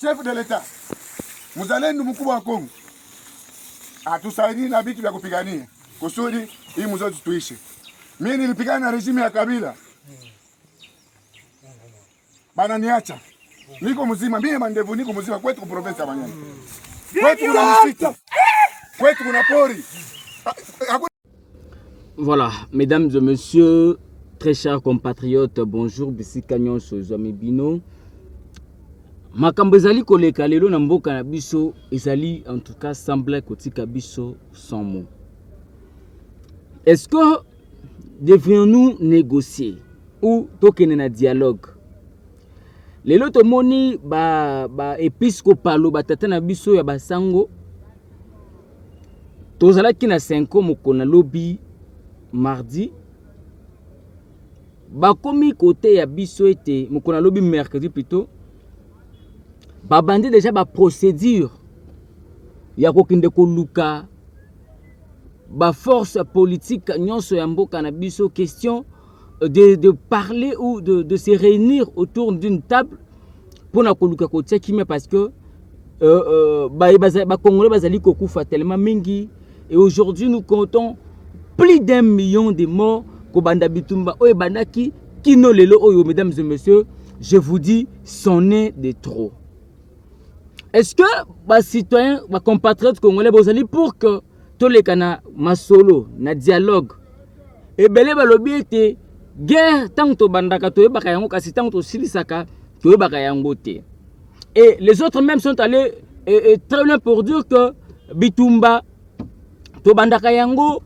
Chef de l'État, mzalendo mkubwa wa Kongo, atusaidie na vitu vya kupigania kusudi hii mzozo tuishe. Mimi nilipigana na regime ya Kabila, bana niacha, niko mzima, mimi mandevu niko mzima. Kwetu ku province ya Manyema, kwetu kuna msitu, kwetu kuna pori. Voilà, mesdames et messieurs, très chers compatriotes, bonjour, bisi kanyon sozami bino. Makambo ezali koleka lelo na mboka na biso ezali en tout cas semble kotika biso sans mots. Est-ce que devrions-nous négocier ou tokene na dialogue? Lelo tomoni ba episcopalo batata na biso ya basango tozalaki na 5 mokona lobi mardi bakomi côté ya biso ete mokona lobi mercredi plutôt babandi déjà ba procédure ya kokinde koluka ba force politique nyonso ya mboka na biso, question de parler ou de se réunir autour d'une table pour na koluka kotia kimia, parce que ba Congolais bazali kokufa tellement mingi, et aujourd'hui nous comptons plus d'1 million de morts ko banda bitumba oyo bandaki kino lelo oyo. Mesdames et messieurs, je vous dis, c'en est de trop. Est-ce que les citoyens, les compatriotes congolais, pour que tous les canaux, ma solo, na dialogue, et belé balobi ete guerre tant que bandaka toye bakayango kasi tant que silisaka toye bakayango te. Et les autres même sont allés très loin pour dire que bitumba to bandaka yango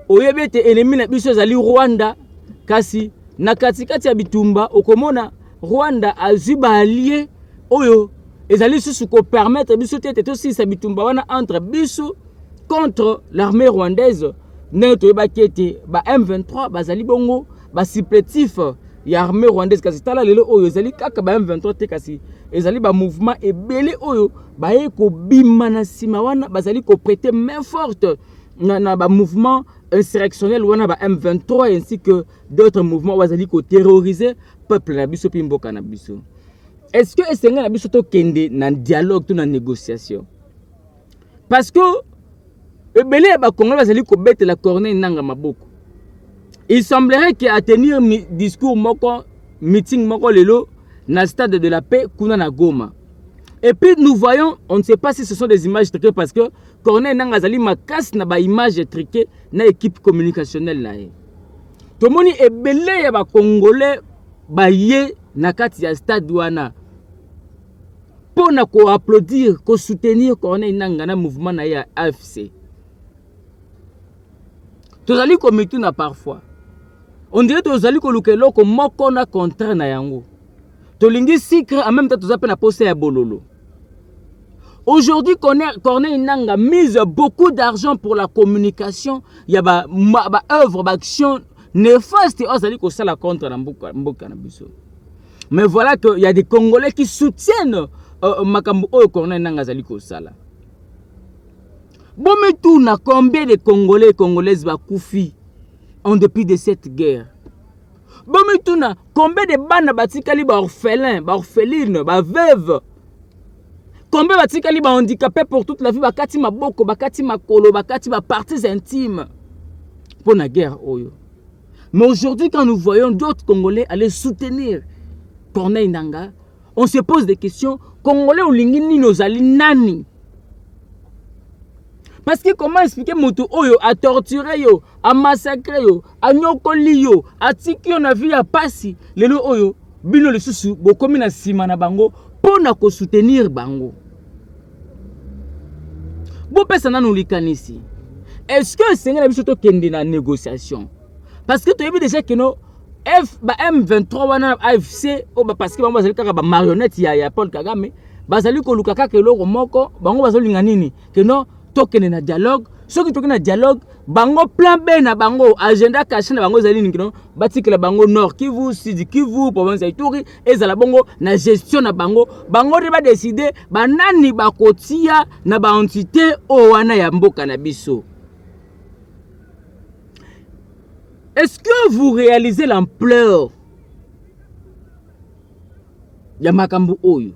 oyebete ennemi na biso zali Rwanda, kasi na katikati ya bitumba okomona Rwanda azwi ba allié oyo ezali susu ko permettre biso tete to si sa bitumba wana entre biso contre l'armée rwandaise. Ne to bakete ba M23 bazali bongo ba supplétif ya armée rwandaise, kasi tala lelo oyo ezali kaka ba M23 te, kasi ezali ba mouvement ebele oyo ba eko bima na sima wana bazali ko prêter main forte na ba mouvement insurrectionnel wana ba M23 ainsi que d'autres mouvements bazali ko terroriser peuple na biso pi mboka na biso. Est-ce que esenga na biso to kende na dialogue to na négociation? Parce que ebele ba Congolais bazali ko bete la corneille nanga maboko. Il semblerait qu'à tenir discours moko, meeting moko lelo na stade de la paix kuna na Goma. Et puis nous voyons, on ne sait pas si ce sont des images truquées, parce que Corneille nanga zali makas na ba image truquées na équipe communicationnelle na ye. Tomoni ebele ya ba Congolais ba ye na kati ya stade wana pour na ko applaudir, ko soutenir Corneille nanga na mouvement na ya AFC. Tozali komitu na parfois on dirait tozali ko lukelo ko moko na contraire na yango. Tolingi sikre en même temps tozape na pose ya bololo. Aujourd'hui Corneille nanga mise beaucoup d'argent pour la communication, il y a ba œuvre, ba action néfaste ozali ko sala contre na mboka na biso. Mais voilà que il y a des Congolais qui soutiennent makambo oyo Corneille nanga zali ko sala. Bon, mais tout na combien de Congolais et Congolaises va koufi en dépit de cette guerre? Bon, mais tout na combien de bana batikali ba orphelins, ba orphelines, ba veuves? Combien batikali ba handicapés pour toute la vie, ba kati maboko, ba kati makolo, ba kati ba parties intimes pour la guerre oyo. Mais aujourd'hui, quand nous voyons d'autres Congolais aller soutenir Corneille Nanga, on se pose des questions. Congolais olingi ni nozali nani? Parce que comment expliquer moto oyo a torturé yo, a massacré yo, a nyokoli yo, a tiki yo na vie ya pasi, lelo oyo bino le susu bokomi na sima na bango pour na ko soutenir bango. Bo pesa na likanisi. Est-ce que c'est na biso to kende na négociation? Parce que tu as vu déjà que no M23 wana AFC o ba parce que bango bazali kaka ba marionnette ya Paul Kagame, bazali ko luka kaka eloko moko, bango bazali nga nini? Que no tokene na dialogue, ceux qui tokene na dialogue, bango plan B na bango, agenda caché na bango zali ningino, batikela bango Nord Kivu, Sud Kivu, province Ituri, ezala bango na gestion na bango, bango ba décider banani bakotia na ba entité o wana ya mboka na biso. Est-ce que vous réalisez l'ampleur ya makambo oyo?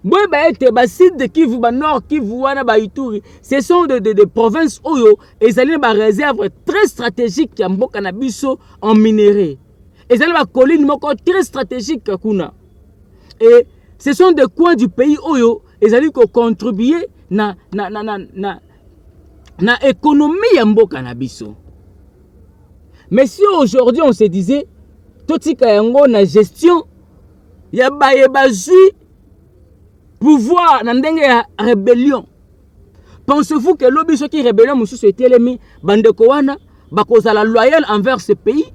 boy ba ete ba site de Kivu ba nord Kivu wana ba Ituri, ce sont des provinces oyo ezali ba réserve très stratégique ya mboka na biso en minerai. Ezali ba colline moko très stratégique kuna. Et ce sont des coins du pays oyo ezali ko contribuer na économie ya mboka na biso. Mais si aujourd'hui on se disait totika yango na gestion ya bazui pouvoir na ndenge ya rébellion, pensez-vous que lobby qui rébellion mususu etelemi bandeko wana bakozala loyal envers ce pays?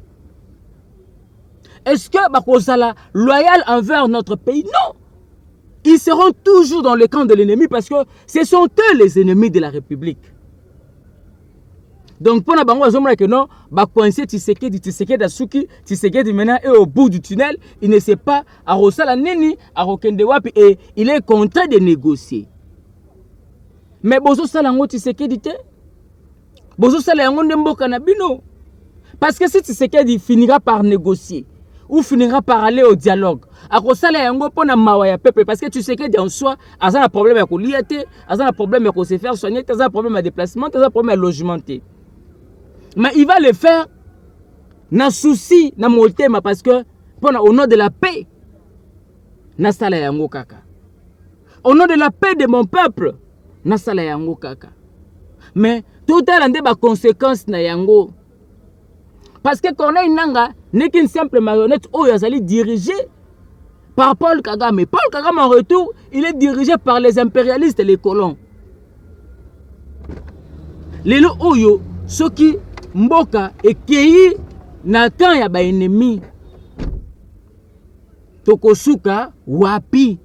Est-ce que bakozala loyal envers notre pays? Non. Ils seront toujours dans le camp de l'ennemi parce que ce sont eux les ennemis de la République. Donc pour la bango azomona que non, ba coincé Tshisekedi Asuki, Tshisekedi maintenant est au bout du tunnel, il ne sait pas à Rosala nini, à Rokende wapi, et il est contraint de négocier. Mais bozo sala ngo Tshisekedi te. Bozo sala yango ndemboka na bino. Parce que si Tshisekedi finira par négocier ou finira par aller au dialogue, à Rosala yango pona mawa ya peuple, parce que Tshisekedi en soi a un problème à koliate, a un problème à se faire soigner, a un problème à déplacement, a un problème à logement. Mais il va le faire na souci na motema parce que au nom de la paix na sala yango kaka. Au nom de la paix de mon peuple na sala yango kaka. Mais tout à l'heure ba conséquences na yango. Parce que Corneille Nanga n'est qu'une simple marionnette où il est dirigé par Paul Kagame. Paul Kagame en retour, il est dirigé par les impérialistes et les colons. Les lo oyo soki mboka ekei na kan ya ba ennemi tokosuka wapi,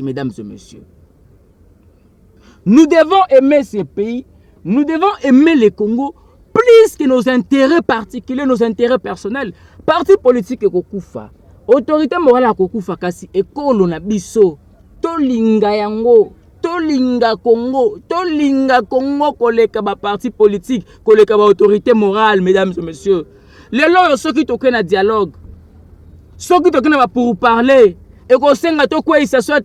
mesdames et messieurs. Nous devons aimer ce pays, nous devons aimer le Congo plus que nos intérêts particuliers, nos intérêts personnels. Parti politique ekokufa, autorité morale ekokufa, kasi ekolo na biso tolinga yango. Tolinga Congo koleka ba parti politique, koleka ba autorité morale, mesdames et messieurs. Les lois ceux qui toquent na dialogue, ceux qui toquent na pour parler, et qu'on senga to quoi il s'assoit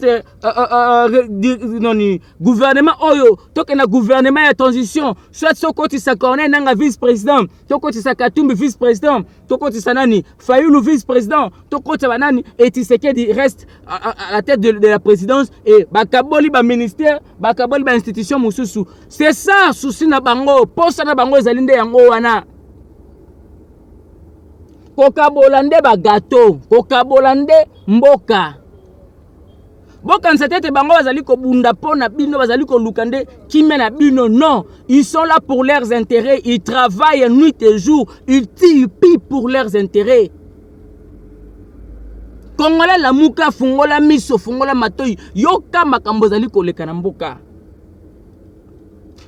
gouvernement oyo, toquent na gouvernement ya transition, soit ce côté sa Corneille nanga vice-président, to côté sa Katumbi vice-président, to côté sa nani Fayulu vice-président, to côté banani et Tshisekedi reste à la tête de la présidence et bakaboli ba ministère, bakaboli ba institution mususu. C'est ça souci na bango, posa na bango ezalinde yango wana. Kokabolande ba gâteau, kokabolande mboka. Boka nsatete bango bazali ko bunda pona bino bazali ko lukande kimena bino, non, ils sont là pour leurs intérêts, ils travaillent nuit et jour, ils pillent pour leurs intérêts. Kongola la muka fungola miso fungola matoi yoka makambo zali ko leka na mboka.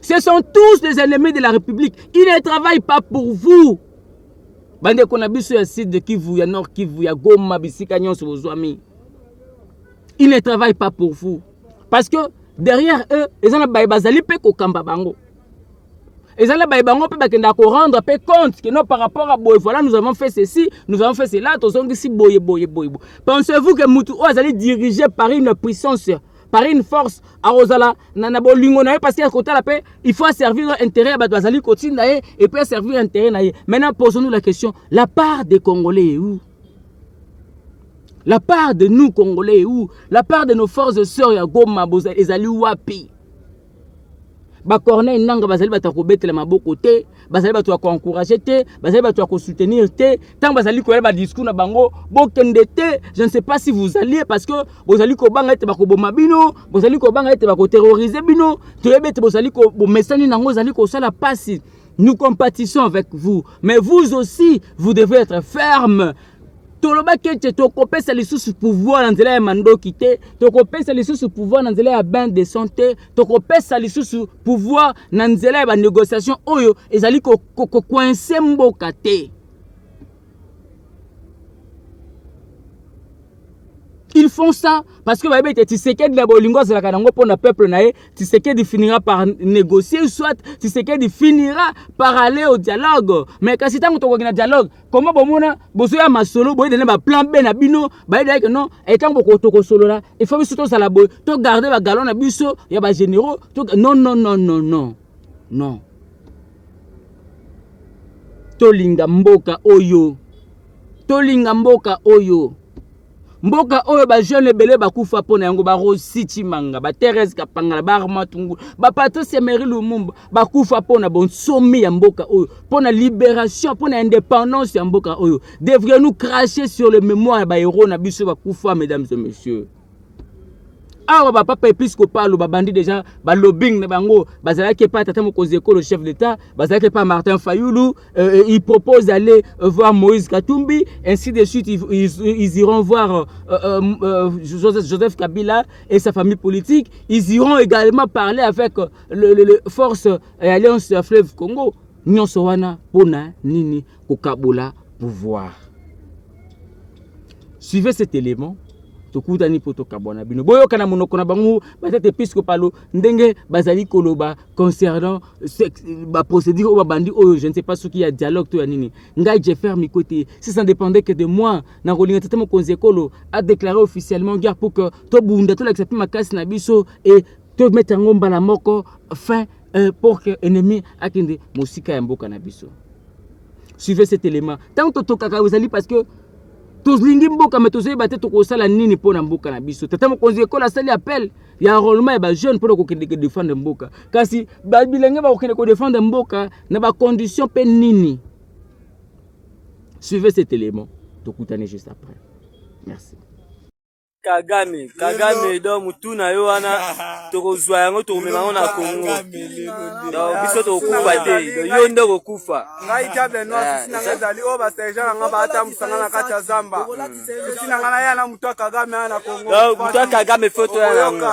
Ce sont tous les ennemis de la République, ils ne travaillent pas pour vous. Bande kona biso ya site de Kivu, ya Nord Kivu, ya Goma, bisika nyonso bozwami. Ils ne travaillent pas pour vous. Parce que derrière eux, ils ont bazali pe ko kamba bango. Ils ont bango pe bakenda ko rendre pe compte que non par rapport à boy, voilà nous avons fait ceci, nous avons fait cela, tozongi si boye. Pensez-vous que mutu o azali dirigé par une puissance, par une force à Rosala na bolingo na parce qu'à côté la paix, il faut servir intérêt à bazali kotina et puis servir intérêt na. Maintenant posons-nous la question, la part des Congolais est où? La part de nous Congolais est où? La part de nos forces sœurs ya Goma boza ezali wapi? Ba Corneille nanga bazali batako betela maboko te, bazali batako encourager te, bazali batako soutenir te, tant bazali ko ba discours na bango bokende te, je ne sais pas si vous alliez parce que bozali ko banga ete bako boma bino, bozali ko banga ete bako terroriser bino, to yebete bozali ko bo mesani nango zali ko sala pasi. Nous compatissons avec vous, mais vous aussi vous devez être ferme. Toloba kete tokopesa lisusu pouvoir na nzela ya mandoki te, tokopesa lisusu pouvoir na nzela ya bain de santé, tokopesa lisusu pouvoir na nzela ya ba négociation oyo ezali ko coincer mboka te. Il ils font ça parce que Tshisekedi la bolingo c'est la kanango pour le peuple naé. Tshisekedi finira par négocier, soit Tshisekedi finira par aller au dialogue. Mais quand c'est un dialogue, comment bomona bosoya masolo boy donner ba plan B na bino, ba dire que non, et tant beaucoup to solo là, il faut surtout ça la boy, to garder ba galon na biso, ya ba généraux, non non non non non. Non. Tolinga mboka oyo. Tolinga mboka oyo. Mboka oyo ba jeune belé ba kufa pona yango ba Rositi Manga, ba Thérèse Kapangala, ba Armatungu, ba Patrice Emery Lumumba, ba kufa pona bon sommet ya mboka oyo, pona libération, pona indépendance ya mboka oyo. Devrions-nous cracher sur le mémoire ba héros na biso ba kufa, mesdames et messieurs. Ah, bah, papa épiscopal ou bandi déjà, bah, lobbying, ne bango, bah, ça qui pas tata Mokozeko, le chef d'État, bah, ça qui pas Martin Fayoulou, il propose d'aller voir Moïse Katumbi, ainsi de suite, ils iront voir Joseph Kabila et sa famille politique, ils iront également parler avec le force et alliance fleuve Congo, Nyonsowana, Pona, Nini, Kokabola, pouvoir. Suivez cet élément. Tokutani poto kabona bino boyo kana monoko na bango batete episcopalo ndenge bazali koloba concernant ba procédure ou bandi oyo je ne sais pas ce qu'il y a dialogue to ya nini ngai je ferme mi côté si ça dépendait que de moi na kolinga tete mo konzekolo a déclaré officiellement guerre pour que to bunda to l'accepter makasi na biso et to mettre ngomba la moko fin pour que ennemi akinde mosika ya mboka na biso. Suivez cet élément tant to tokaka uzali parce que tous lingi mboka mais tous ebate to kosala nini pona mboka na biso tata mokonzi ekola sali appel ya enrôlement ya ba jeune pour ko défendre mboka kasi ba bilenge ba ko défendre mboka na ba condition pe nini. Suivez cet élément tokutane juste après. Merci. Kagame do mutuna yo wana tokozwa yango tokomema na Kongo do biso tokufa te yo ndo kokufa ngai table no sina ngazali o ba sergent nga ba ata musanga na kati ya zamba sina ngana yana mutu Kagame ana Kongo do mutu Kagame photo ya ngo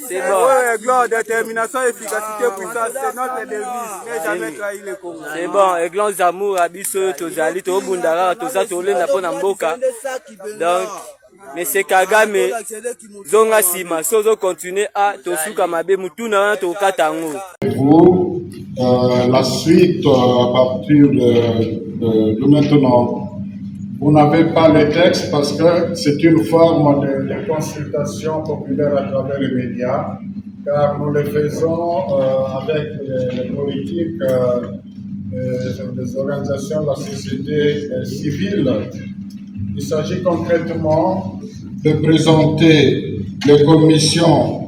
c'est bon gloire détermination efficacité puissance c'est notre devise ne jamais trahir le Congo c'est bon église amour abiso tozali to bundara toza tolenda pona mboka donc Monsieur Kagame, zonga sima, sozo continuer à tosuka mabe mutuna to katango. Pour la suite à partir de maintenant, vous n'avez pas le texte parce que c'est une forme de consultation populaire à travers les médias, car nous le faisons avec les politiques, les organisations de la société civile. Il s'agit concrètement de présenter les commissions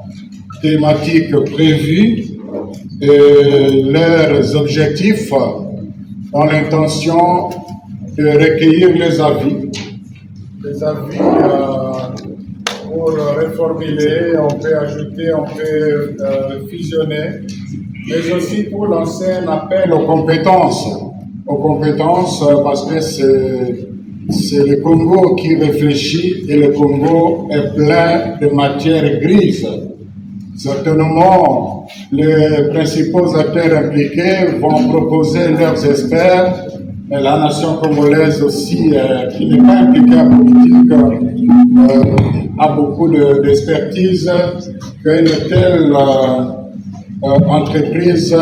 thématiques prévues et leurs objectifs dans l'intention de recueillir les avis. Les avis pour reformuler, on peut ajouter, on peut fusionner, mais aussi pour lancer un appel aux compétences parce que c'est le Congo qui réfléchit et le Congo est plein de matières grises. Certainement, les principaux acteurs impliqués vont proposer leurs experts, mais la nation congolaise aussi, qui n'est pas impliquée en politique, a beaucoup d'expertise qu'une telle entreprise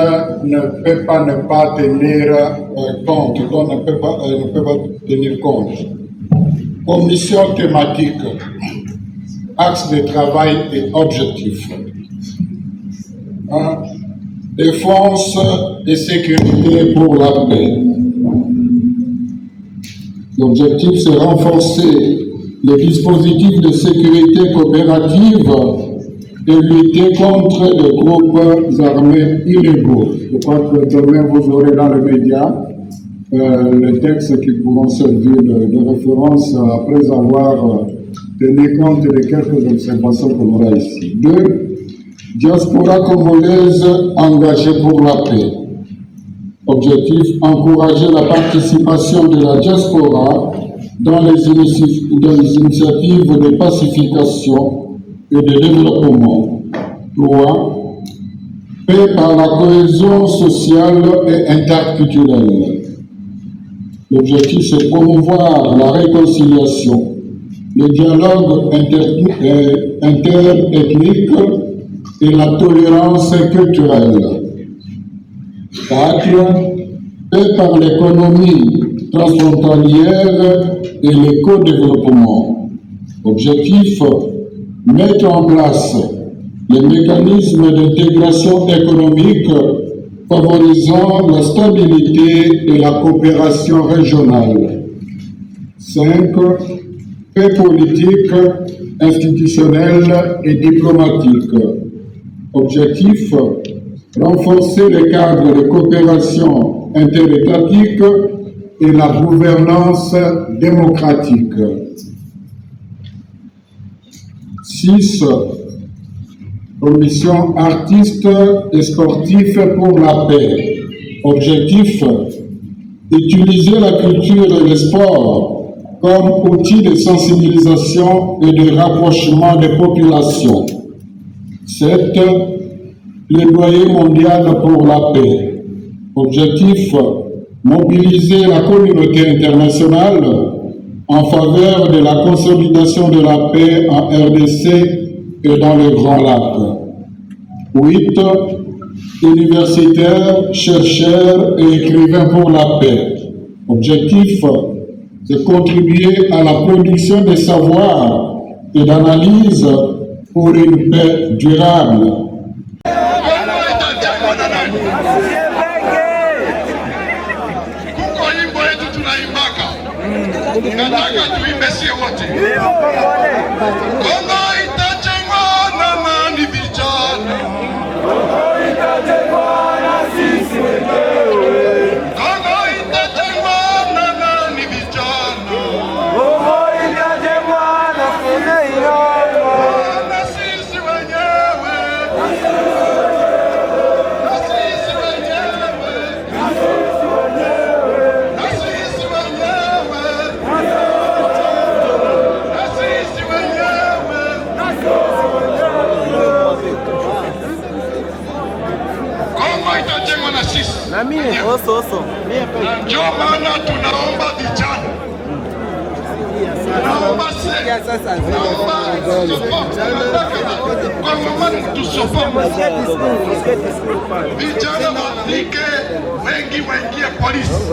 ne peut pas tenir compte, donc ne peut pas tenir compte. Commission thématique, axe de travail et objectifs. Défense et sécurité pour la paix. L'objectif, c'est renforcer les dispositifs de sécurité coopérative et lutter contre les groupes armés illégaux. Je crois que demain, vous aurez dans les médias les textes qui pourront servir de référence après avoir tenu compte de quelques observations qu'on aura ici. 2. Diaspora congolaise engagée pour la paix. Objectif, encourager la participation de la diaspora dans les initiatives de pacification et de développement. 3. Paix par la cohésion sociale et interculturelle. L'objectif, c'est promouvoir la réconciliation, le dialogue interethnique et la tolérance culturelle. 4. Paix par l'économie transfrontalière et l'éco-développement. Objectif, mettre en place les mécanismes d'intégration économique favorisant la stabilité et la coopération régionale. 5. Paix politique, institutionnelle et diplomatique. Objectif, renforcer les cadres de coopération interétatique et la gouvernance démocratique. 6. Commission artistes et sportifs pour la paix. Objectif, utiliser la culture et le sport comme outil de sensibilisation et de rapprochement des populations. 7. Plaidoyer mondial pour la paix. Objectif, mobiliser la communauté internationale en faveur de la consolidation de la paix en RDC et dans les Grands Lacs. 8. Universitaires, chercheurs et écrivains pour la paix. Objectif, c'est contribuer à la production des savoirs et d'analyse pour une paix durable. Ndio maana tunaomba vijana, naomba kwa mama tusopome vijana wafike wengi waingie polisi.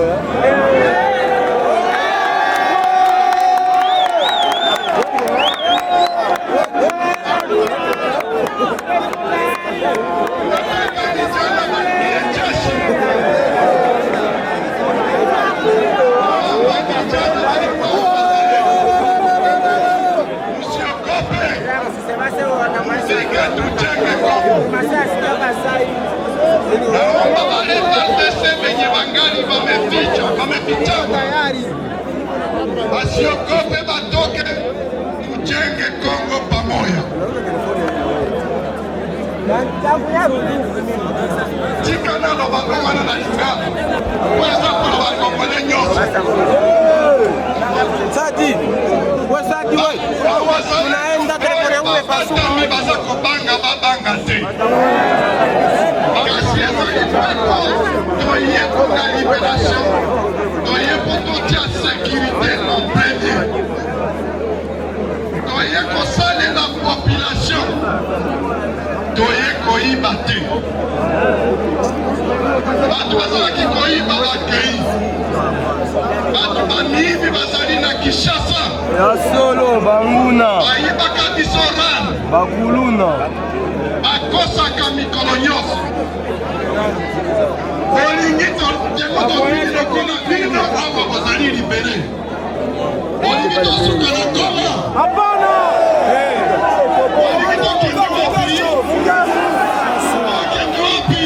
Naomba waleta pesa wenye wangali wameficha wasiogope, batoke tujenge Kongo pamoja. Tika nalo bangomana na inga weza kwa bangomana nyosa Sadi unaenda telefone yangu imepasuka, mimi baza kubanga babanga te. Doyez pour la libération, doyez pour toute la sécurité en premier, doyez pour saler la population, doyez pour y battre. Batu bazalaki koyiba bakei, batu bamivi bazali na Kinshasa ya solo banguna bayibaka biso ran bakuluna bakosaka mikolo nyonso. Olingi tokoni lokola bino awa bazali libere. Olingi tosuka na Goma. Hapana! Olingi tokende wapi? Okende wapi?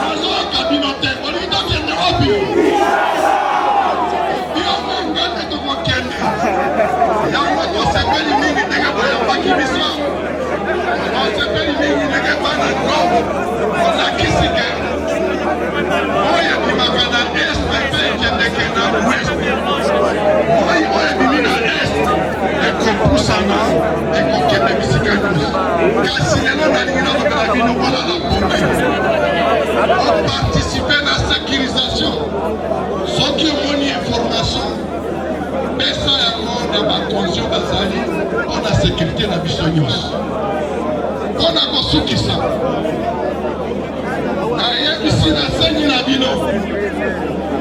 Nazoka bino te. Olingi tokende wapi? Yango ngate tokokende. Yango tosepeli mingi ndenge boyambaki biso. Tosepeli mingi ndenge bana Goma. Olakisi ke oye bimaka na est pepe ekendeke na ouest. Oye bimi na est ekopusana ekokende bisika nyonso. Kasi lelo nalingi nazobela bino bolala pombe oparticipe na sécurisation. Soki omoni information pesa yango ya bakonzio bazali mpona sécurité na biso nyonso mpona kosukisa nayebisi nasengi na bino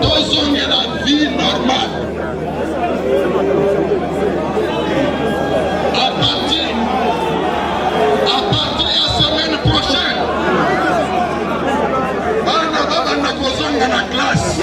tozongela vie normale à partir ya semaine prochaine bana babanda kozonga na classe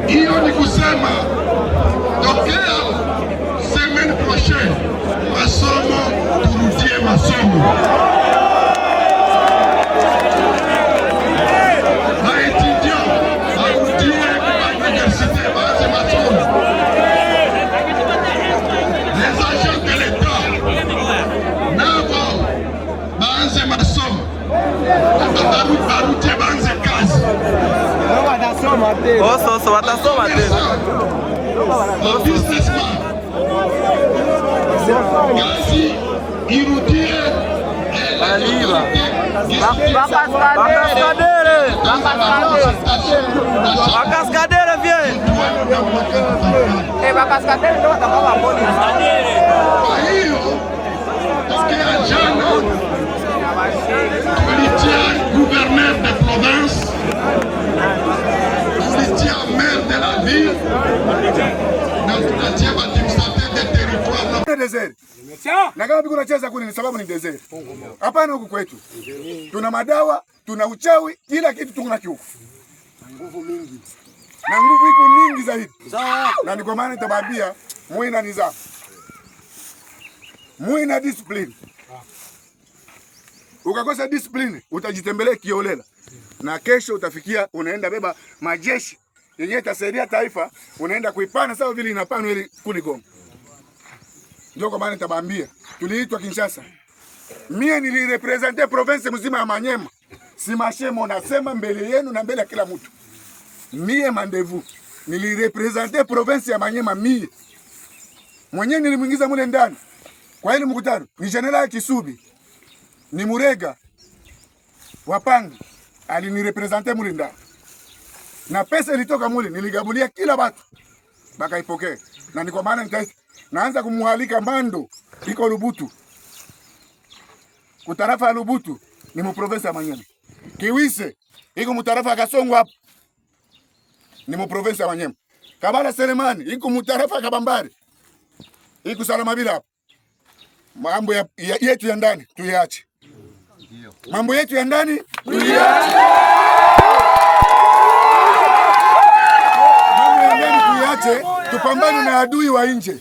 hiyo ni kusema tokea semaine prochaine masomo turudie masomo maétudiant barudie kwa université baanze masomo les agents de l'État nabo baanze masomo barudie baanze kazi Oso watasoma tena. Businessman. Kazi irudie Aliva. Bakaskadere viens. Bakaskadere ndio watakuwa mboni. Kwa hiyo tokea jana tulitia gouverneur de province, tulitia maire de la ville na tunatia administrateur de territoire na desert. Na kama biko nacheza kuni ni sababu ni desert. Hapana, huku kwetu tuna madawa, tuna uchawi, kila kitu tuna kiufu. Nguvu mingi. Na nguvu iko mingi zaidi. Sawa. Na niko maana nitabambia muwe na nidhamu. Muwe na discipline. Ukakosa discipline utajitembelea kiolela. Na kesho utafikia unaenda beba majeshi yenye itasaidia taifa, unaenda kuipana sawa vile inapanwa ili kunigonga. Ndio kwa maana nitabambia tuliitwa Kinshasa. Mie nilirepresente province mzima ya Manyema. Si mashemo nasema mbele yenu na mbele ya kila mtu. Mie mandevu nilirepresente province ya Manyema mie. Mwenyewe nilimuingiza mule ndani. Kwa ile mkutano ni General Kisubi. Ni Murega Wapanga alinirepresente mule ndani. Na pesa ilitoka mule niligabulia kila watu. Bakaipokea. Na ni kwa maana naanza kumuhalika Mbando iko Lubutu. Kutarafa ya Lubutu ni muprovince ya Manyema. Kiwise iko mutarafa ya Kasongo hapo. Ni muprovince ya Manyema. Kabala Selemani iko mutarafa ya Kabambari. Iko Salamabila hapo. Mambo yetu ya ndani tuiache. Mambo yetu ya ndani tuiache. Mambo ya ndani tuiache, tupambane na adui wa nje.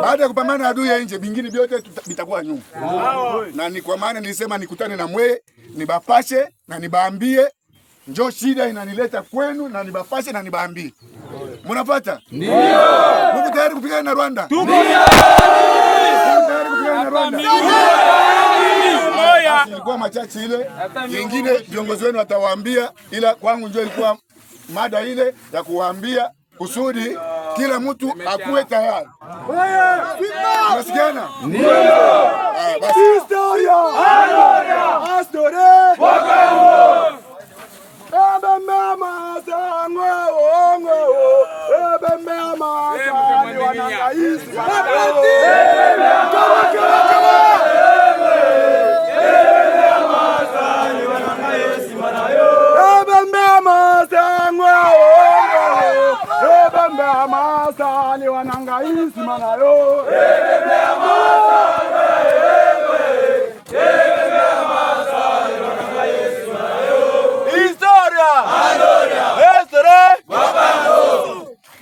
Baada ya kupambana na adui ya nje, vingine vyote vitakuwa nyuma. Na ni kwa maana nilisema nikutane na mwe, nibapashe na nibaambie njoo shida inanileta kwenu na nibapashe na nibaambie. Mnafuata? Ndio. Mungu tayari kupigana na Rwanda? Tuko tayari kupigana na Rwanda. Ilikuwa machache ile, nyingine viongozi wenu watawaambia, ila kwangu njoo ilikuwa mada ile ya kuwaambia kusudi kila mtu akuwe tayari. Unasikiana? Ndio. Basi historia. Haleluya. Astore. Wakao. Ebe mama sangwe ongwe. Ebe mama sangwe wanangaisi. Masani wanangaisi manayo historia historia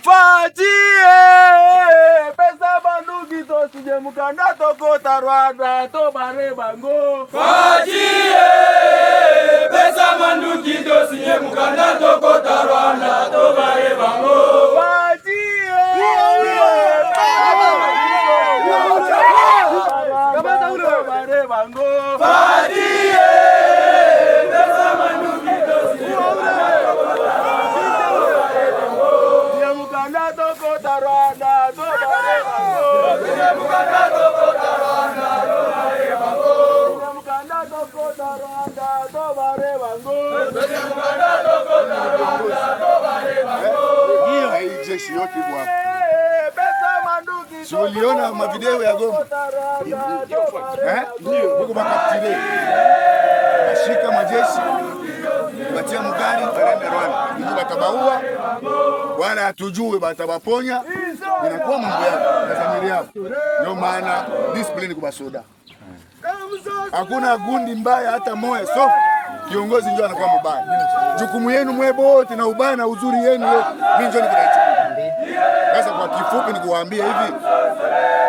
Fatie suje mukanda tokota Rwanda to bare bango. Fajie pesa manduki to sinye mukanda tokota Rwanda to bare bango. Fajie kamata ule bare bango. Fajie pesa manduki to sinye mukanda tokota mukanda tokota Rwanda to bare bango. mukanda tokota Rwanda to bare bango. Mukanda tokota Rwanda to bare bango. Mukanda tokota Rwanda to bare bango. Hii jeshi yote iko hapa. Pesa manduki. Si uliona mavideo ya Goma? Ndio, huko bakaptile. Bashika majeshi. Batia mugari wanaenda Rwanda. Ndio batabaua. Wala hatujui batabaponya. Inakuwa mambo yao, na yao. Ndio maana discipline kwa soda. Hakuna gundi mbaya hata moja, so kiongozi ndio anakuwa mbaya. Jukumu yenu mwebote na ubaya na uzuri yenu mimi ndio nikaichukua. Sasa kwa kifupi nikuwaambia hivi,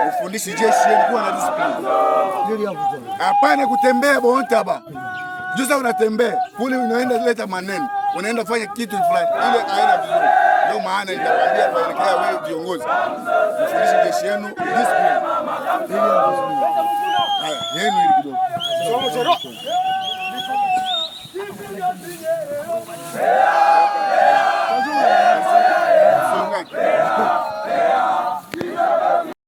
ufundishi jeshi yenu kuwa na discipline. Hapana kutembea bontaba. Juza unatembea, kule unaenda leta maneno, unaenda fanya kitu fulani. Ile haina vizuri. Ndio maana nitakwambia kuelekea wewe viongozi. Ufundishi jeshi yenu discipline. Haya, yenu ili kidogo.